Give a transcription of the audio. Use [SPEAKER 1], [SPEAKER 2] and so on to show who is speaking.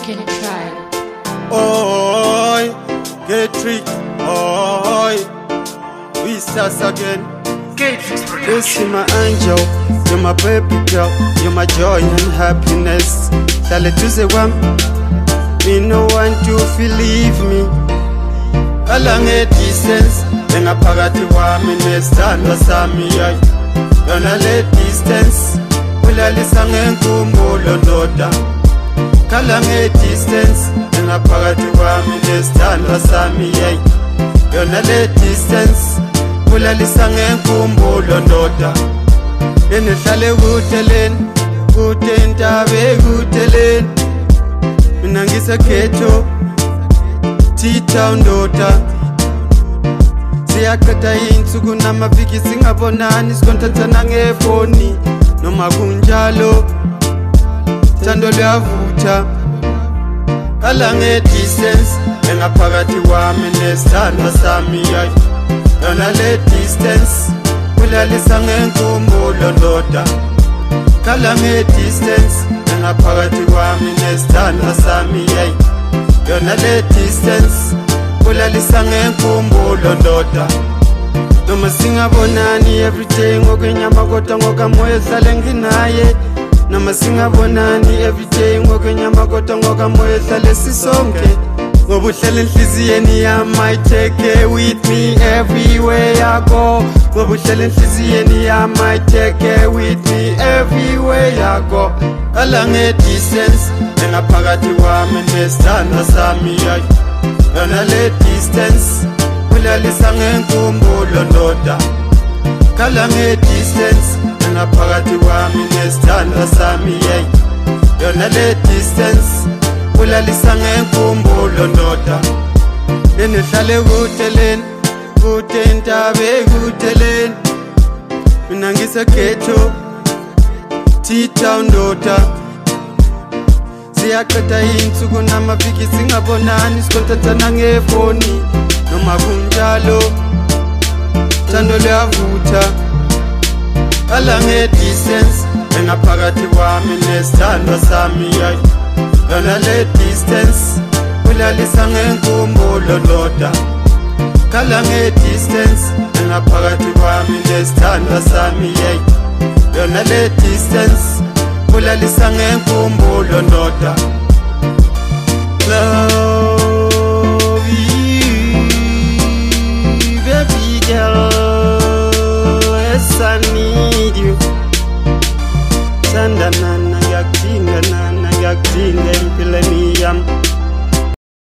[SPEAKER 1] African tribe.
[SPEAKER 2] Oi, get tricked. Oi, we start again. You see my angel, you're my baby girl, you're my joy and happiness. Tell it to the one, me no want to believe me. Along a distance, then a parati wami nesithandwa sami yayi. Yona le distance, ulalisa ngenkumbulo ndoda. Kala nge distance, then a parati wami nesithandwa sami yayi. Yona le distance, ulalisa ngenkumbulo ndoda. Enihlale kuteleni, kutentabe kuteleni. Mina ngisekhetho T-Town ndoda. Siyaqeda insuku namaviki singabonani, sikontathana ngefoni. Noma kunjalo thando luyavutha. Kala nge distance, engaphakathi wami nesithandwa sami yayi. Yona le distance, ulalisa ngenkumbulo ndoda. Kala nge distance, engaphakathi wami nesithandwa sami yayi. Yona le distance, ulalisa ngenkumbulo ndoda. Noma singabonani everyday ngokwenyama kodwa ngokamoya ehlale nginaye. Noma singabonani everyday ngokwenyama kodwa ngokamoya ehlale sisonke. Ngoba uhlala enhliziyeni yami, I take her with me everywhere I go. Ngoba uhlala enhliziyeni yami, I take her with me everywhere I go. Kala nge distance, engaphakathi wami nesithandwa sami yayi. Yona le distance, ulalisa ngenkumbulo ndoda. Kala nge distance, engaphakathi wami nesithandwa sami yayi. Yona le distance, ulalisa ngenkumbulo ndoda. Enihlale kuteleni, kutentabe kuteleni. Mina ngisekhetho T-Town ndoda. Siyaqeda insuku namaviki singabonani, sikontathana ngefoni. Noma kunjalo thando luyavutha. Kala nge distance, engaphakathi wami nesithandwa sami yayi. Yona le distance, ulalisa ngenkumbulo ndoda. Kala nge distance, engaphakathi wami nesithandwa sami yayi. Yona le distance, ulalisa ngenkumbulo ndoda. Love you, baby girl, yes I need you. Sanda nana yaktinga empileni yami.